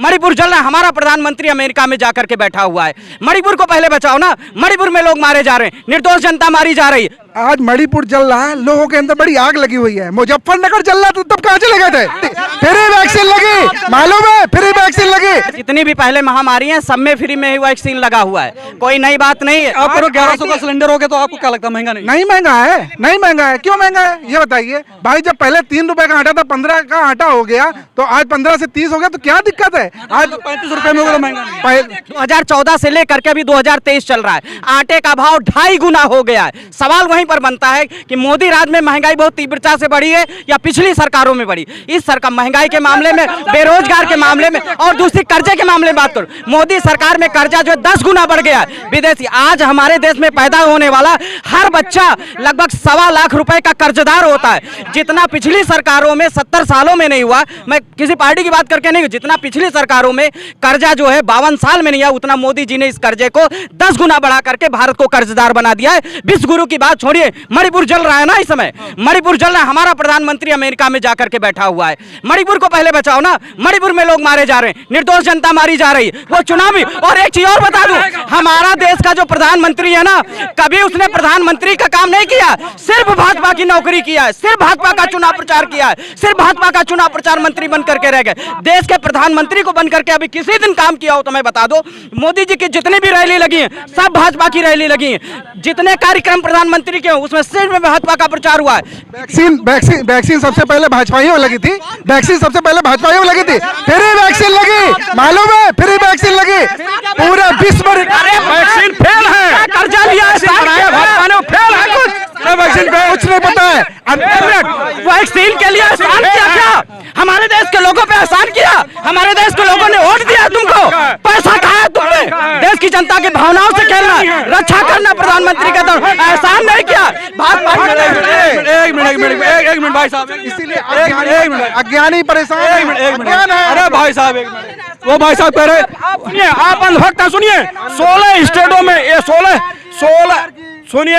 मणिपुर जल रहा है, हमारा प्रधानमंत्री अमेरिका में जाकर के बैठा हुआ है। मणिपुर को पहले बचाओ ना, मणिपुर में लोग मारे जा रहे हैं, निर्दोष जनता मारी जा रही है। आज मणिपुर जल रहा है, लोगों के अंदर बड़ी आग लगी हुई है। मुजफ्फरनगर जल रहा था तब कहाँ चले गए थे? फ्री वैक्सीन लगी, मालूम है, फ्री वैक्सीन लगी। जितनी भी पहले महामारी है सब में फ्री में ही वैक्सीन लगा हुआ है, कोई नई बात नहीं है। आप 1100 का सिलेंडर हो गया तो आपको क्या लगता है महंगा नहीं? नहीं महंगा है, नहीं महंगा है। क्यों महंगा है ये बताइए भाई। जब पहले 3 रुपए का आटा था 15 का आटा हो गया, तो आज 15 से 30 हो गया, तो क्या दिक्कत है? आज 35 रुपए में होगा तो महंगा नहीं। 2014 से लेकर के अभी 2023 चल रहा है, आटे का भाव 2.5 गुना हो गया है। सवाल वहीं पर बनता है कि मोदी राज में महंगाई बहुत तीव्रता से बढ़ी है या पिछली सरकारों में बढ़ी? इस सरकार महंगाई के मामले में, बेरोजगार के मामले में और दूसरी कर्जे के मामले में बात करो, मोदी सरकार में कर्जा जो है 10 गुना बढ़ गया है। विदेशी आज हमारे देश में पैदा होने वाला हर बच्चा लगभग 1.25 लाख रुपए का कर्जदार होता है, जितना पिछली सरकारों में 70 सालों में नहीं हुआ। मैं किसी पार्टी की बात करके नहीं, जितना पिछली सरकारों में कर्जा जो है 52 साल में नहीं हुआ, उतना मोदी जी ने इस कर्जे को 10 गुना बढ़ा करके भारत को कर्जदार बना दिया है। विश्व गुरु की बात छोड़िए, मणिपुर जल रहा है ना इस समय, मणिपुर जल रहा है, हमारा प्रधानमंत्री अमेरिका में जाकर के बैठा हुआ है। मणिपुर को पहले बचाओ ना, मणिपुर में लोग मारे जा रहे हैं, निर्दोष जनता मारी जा रही है, वो चुनावी। और एक चीज और बता दूं, हमारा देश का जो प्रधानमंत्री है ना, कभी उसने प्रधानमंत्री का काम नहीं किया, सिर्फ भाजपा की नौकरी किया है, सिर्फ भाजपा का चुनाव प्रचार किया है, सिर्फ भाजपा का चुनाव प्रचार मंत्री बन करके रह गए। देश के प्रधानमंत्री को बन करके अभी किसी दिन काम किया हो तो मैं बता दो, मोदी जी की जितनी भी रैली लगी है सब भाजपा की रैली लगी है, जितने कार्यक्रम प्रधानमंत्री के उसमें सिर्फ भाजपा का प्रचार हुआ है। वैक्सीन सबसे पहले भाजपाइयों लगी थी, वैक्सीन सबसे पहले भाजपाइयों लगी थी, फ्री वैक्सीन लगी, मालूम है, फ्री वैक्सीन लगी। पूरे विश्व में वैक्सीन फेल है, कर्जा लिया है भाजपा ने, फेल है कुछ नहीं पता है। वैक्सीन के लिए एहसान किया क्या? हमारे देश के लोगों पे एहसान किया? हमारे देश के लोगों ने वोट दिया तुमको, पैसा खाया तुमने, देश की जनता की भावनाओं से खेलना, रक्षा करना प्रधानमंत्री का दौर, एहसान नहीं किया। एक मिनट भाई साहब, इसीलिए अज्ञानी परेशान है। अरे भाई साहब एक मिनट, वो भाई साहब कह रहे, सुनिए आप अंधभक्त हैं, सुनिए 16 स्टेटों में ये 16 सुनिए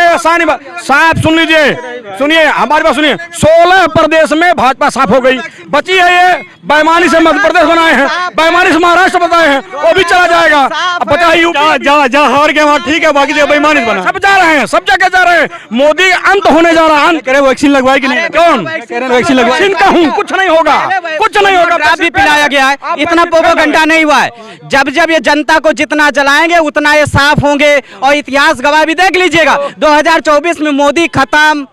साहब सुन लीजिए, सुनिए हमारी बात सुनिए, 16 प्रदेश में भाजपा साफ हो गई, बची है ये बेईमानी से मध्य प्रदेश बनाए हैं, बेईमानी से महाराष्ट्र बताए हैं, वो भी चला जाएगा। अब बताइए जहाँ हार गए वहाँ ठीक है, बाकी जगह बेईमानी से बना, सब जा रहे हैं, सब जगह जा रहे हैं। मोदी अंत होने जा रहा है, अंत करे। वैक्सीन लगवाई कि नहीं? कौन वैक्सीन लगवाई? इनका हूँ, कुछ नहीं होगा, कुछ नहीं होगा। भी पिलाया गया है, इतना प्रोपेगेंडा नहीं हुआ है। जब जब ये जनता को जितना जलाएंगे उतना ये साफ होंगे, और इतिहास गवाह भी देख लीजिएगा, 2024 में मोदी खत्म,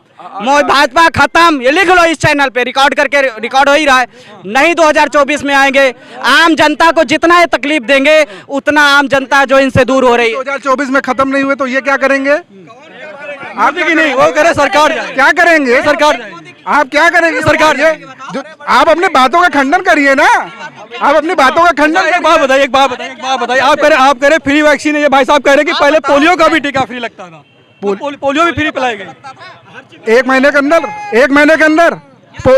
भाजपा खत्म, ये लिख लो इस चैनल पे, रिकॉर्ड करके, रिकॉर्ड हो ही रहा है। नहीं 2024 में आएंगे, आम जनता को जितना ये तकलीफ देंगे उतना आम जनता जो इनसे दूर हो रही है। 2024 में खत्म नहीं हुए तो ये क्या करेंगे? आप की नहीं, वो करे सरकार क्या करेंगे? सरकार आप क्या करेंगे? सरकार ये आप अपनी बातों का खंडन करिए ना, आप अपनी बातों का खंडन। एक बात बताइए, आप कह रहे फ्री वैक्सीन है, ये भाई साहब कह रहे कि पहले पोलियो का भी टीका फ्री लगता था, पोलियो भी फ्री पिलाई गई। 1 महीने के अंदर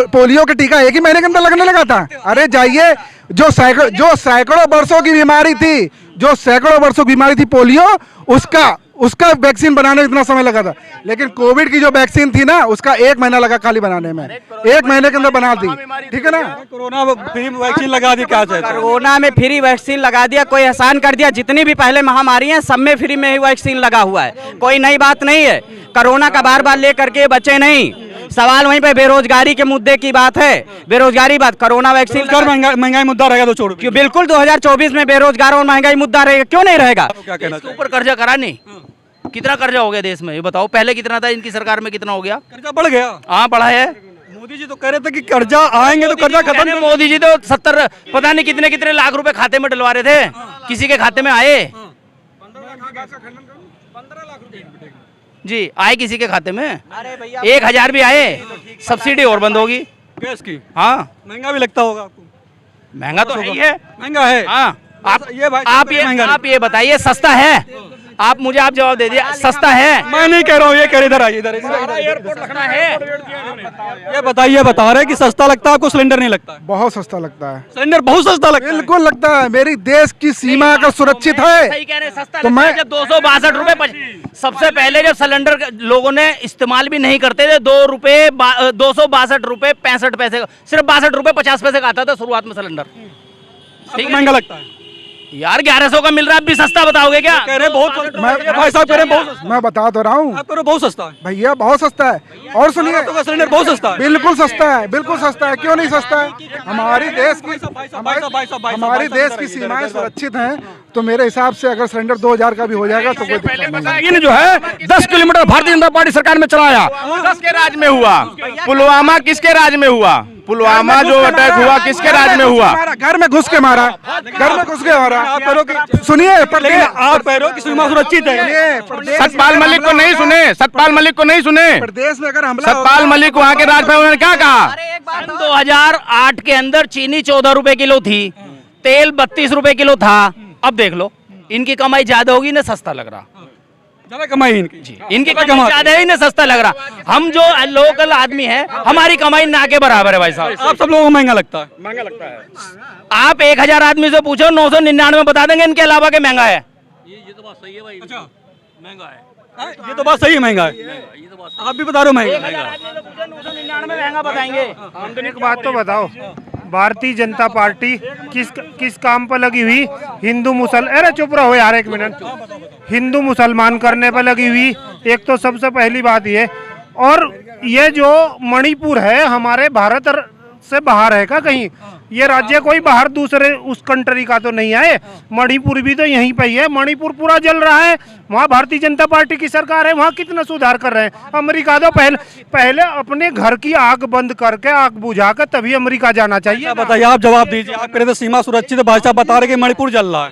पोलियो का टीका 1 ही महीने के अंदर लगने लगा था। अरे जाइए, जो सैकड़ों वर्षों की बीमारी थी, जो सैकड़ों वर्षों की बीमारी थी पोलियो, उसका वैक्सीन बनाने में इतना समय लगा था। लेकिन कोविड की जो वैक्सीन थी ना, उसका 1 महीना लगा खाली बनाने में, 1 महीने के अंदर बना दी, ठीक है ना। कोरोना फ्री वैक्सीन लगा दी, क्या चाहते? कोरोना में फ्री वैक्सीन लगा दिया, कोई एहसान कर दिया। जितनी भी पहले महामारी है सब में फ्री में ही वैक्सीन लगा हुआ है, कोई नई बात नहीं है। कोरोना का बार बार लेकर के बचे नहीं, सवाल वहीं पे बेरोजगारी के मुद्दे की बात है, बेरोजगारी बात, कोरोना वैक्सीन महंगाई मुद्दा रहेगा तो छोड़ो क्यों? बिल्कुल 2024 में बेरोजगार और महंगाई मुद्दा रहेगा, क्यों नहीं रहेगा? क्या कहना इसके ऊपर कर्जा करा नहीं, कितना कर्जा हो गया देश में ये बताओ? पहले कितना था, इनकी सरकार में कितना हो गया? कर्जा बढ़ गया। हाँ बढ़ा है। मोदी जी तो कह रहे थे कि कर्जा आएंगे तो कर्जा खत्म। मोदी जी तो 70 पता नहीं कितने कितने लाख रुपए खाते में डलवा रहे थे, किसी के खाते में आए? 15 लाख रुपए जी आए किसी के खाते में? 1000 भी आए, सब्सिडी और बंद होगी गैस की। हाँ महंगा भी लगता होगा आपको? महंगा तो है ही है, महंगा है। हाँ आप ये बताइए सस्ता है? आप जवाब दे दिए, सस्ता है? मैं नहीं कह रहा हूँ, ये कह इधर आइए, इधर एयरपोर्ट लगना है। ये बताइए, बता रहे कि सस्ता लगता है आपको, सिलेंडर नहीं लगता है? बहुत सस्ता लगता है, सिलेंडर बहुत सस्ता लगता है। बिल्कुल लगता है, मेरी देश की सीमा अगर सुरक्षित है सही कह रहे हैं, सस्ता तो लगता है। मैं जब 262 रुपए, सबसे पहले जब सिलेंडर लोगों ने इस्तेमाल भी नहीं करते थे, 262 रुपए 65 पैसे, सिर्फ 62 रुपए 50 पैसे का आता था शुरुआत में सिलेंडर। ठीक है महंगा लगता है यार 1100 का मिल रहा है, अब भी सस्ता बताओगे क्या? कह रहे हैं बहुत भाई साहब कह रहे हैं बहुत सस्ता। मैं बता तो रहा हूँ आप कह रहे हो बहुत सस्ता है, भैया, बहुत सस्ता है। और सुनिए, तो का सिलेंडर बहुत सस्ता है। बिल्कुल सस्ता है, बिल्कुल सस्ता है। क्यों नहीं सस्ता है? हमारी देश की हमारी देश की सीमाएं सुरक्षित हैं, तो मेरे हिसाब से अगर सिलेंडर 2000 का भी हो जाएगा तो कोई दिक्कत नहीं है। इन जो है 10 किलोमीटर भारतीय जनता पार्टी सरकार में चलाया, किसके राज में हुआ? पुलवामा किसके राज में हुआ? पुलवामा जो अटैक हुआ किसके राज में हुआ? घर में घुस के मारा, घर में घुस के मारा। आप कह रहे हो कि सुनिए, लेकिन आप कह रहे हो कि सीमा सुरक्षित है। सतपाल मलिक को नहीं सुने, सतपाल मलिक को नहीं सुने। प्रदेश में अगर हमला सतपाल मलिक वहाँ के राजभवन ने क्या कहा? 2008 के अंदर चीनी 14 रुपए किलो थी, तेल 32 रुपए किलो था। अब देख लो, इनकी कमाई ज्यादा होगी ना, सस्ता लग रहा। ज्यादा कमाई इनकी इनकी कमाई ज्यादा है ना, सस्ता लग रहा। हम जो लोकल आदमी है, हमारी कमाई ना के बराबर है भाई साहब। आप सब लोगों को महंगा लगता है, महंगा लगता है। आप 1000 आदमी से पूछो, 999 बता देंगे इनके अलावा के महंगा है। ये तो बात सही है भाई, महंगा है। ये तो बात सही है, महंगा है। आप भी बता रहे हो महंगा। 999 महंगा बताएंगे। एक बात तो बताओ, भारतीय जनता पार्टी किस काम पर लगी हुई? हिंदू मुसल अरे चुप रहो यार एक मिनट। हिंदू मुसलमान करने पर लगी हुई, एक तो सबसे पहली बात ये। और ये जो मणिपुर है हमारे भारत से बाहर है क्या कहीं? ये राज्य कोई बाहर दूसरे उस कंट्री का तो नहीं है। मणिपुर भी तो यहीं पे ही है। मणिपुर पूरा जल रहा है, वहाँ भारतीय जनता पार्टी की सरकार है, वहाँ कितना सुधार कर रहे हैं। अमेरिका तो पहले अपने घर की आग बंद करके, आग बुझा कर तभी अमेरिका जाना चाहिए। बताइए, आप जवाब दीजिए। आप कह रहे थे सीमा सुरक्षित है, भाई साहब बता रहे कि मणिपुर जल रहा है।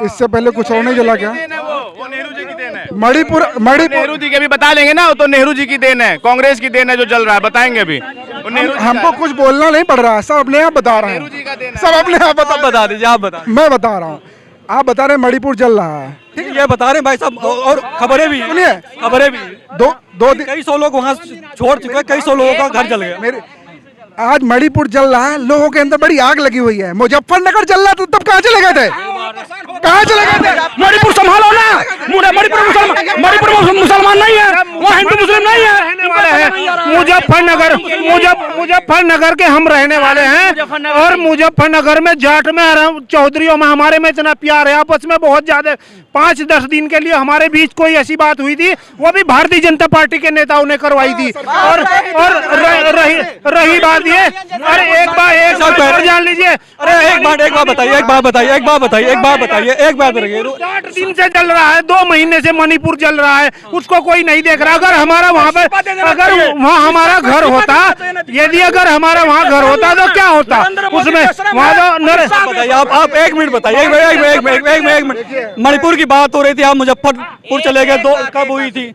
इससे पहले कुछ और नहीं जला क्या? वो नेहरू जी की देन है। मणिपुर नेहरू जी के भी बता देंगे ना, वो तो नेहरू जी की देन है, कांग्रेस की देन है जो जल रहा है, बताएंगे अभी। हमको कुछ बोलना नहीं पड़ रहा है, सब अपने आप बता रहे हैं, सब अपने आप बता दीजिए, आप बता। मैं बता रहा हूँ, आप बता रहे हैं मणिपुर जल रहा है। ठीक है, ये बता रहे हैं भाई साहब, और खबरें भी, सुनिए, खबरें भी। दो दिन कई सौ लोग वहाँ छोड़ चुके हैं, कई सौ लोगों का घर जल गया। मेरे आज मणिपुर जल रहा है, लोगों के अंदर बड़ी आग लगी हुई है। मुजफ्फरनगर जल रहा था, तब कहाँ चले गए थे? कहाँ चले गए थे? मणिपुर संभालो ना। मणिपुर मुसलमान नहीं है, वो हिंदू मुस्लिम नहीं है। मुजफ्फरनगर के हम रहने वाले हैं, और मुजफ्फरनगर में जाट में चौधरीयों में हमारे में इतना प्यार है आपस में, बहुत ज्यादा। 5-10 दिन के लिए हमारे बीच कोई ऐसी बात हुई थी, वो भी भारतीय जनता पार्टी के नेताओं ने करवाई थी। और रही बात ये, अरे एक बार जान लीजिए। अरे एक बात बताइए, एक बात बताइए, एक बात बताइए, एक बात बताइए, एक बात बताइए। 8 दिन से जल रहा है, 2 महीने से मणिपुर जल रहा है, उसको कोई नहीं देख रहा। अगर हमारा वहाँ पर, अगर वहाँ हमारा घर होता, यदि अगर हमारा वहाँ घर होता तो क्या होता उसमें? आप 1 मिनट बताइए, एक मिनट। मणिपुर की बात हो रही थी, आप मुजफ्फरपुर चले गए, कब हुई थी?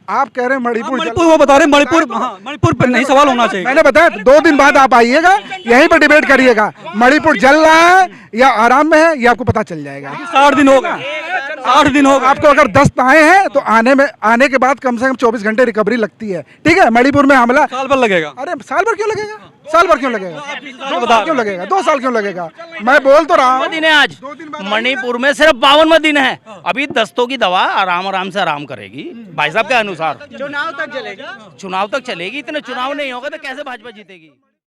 आप कह रहे हैं मणिपुर वो बता रहे हैं मणिपुर पर नहीं सवाल होना चाहिए। मैंने बताया 2 दिन बाद आप आइएगा, यहीं पर डिबेट करिएगा। मणिपुर जल रहा है या आराम में है, ये आपको पता चल जाएगा। 60 दिन हो गए, 8 दिन हो गए। आपको अगर दस्त आए हैं तो आने के बाद कम से कम 24 घंटे रिकवरी लगती है। ठीक है, मणिपुर में हमला साल भर लगेगा। अरे साल भर क्यों लगेगा? साल भर क्यों लगेगा? 2 साल क्यों लगेगा? 2 साल क्यों लगेगा? मैं बोल तो रहा हूँ। दिन है आज मणिपुर में, सिर्फ 52वां दिन है। अभी दस्तों की दवा आराम से आराम करेगी भाई साहब के अनुसार। चुनाव तक चलेगी, इतने चुनाव नहीं होगा तो कैसे भाजपा जीतेगी?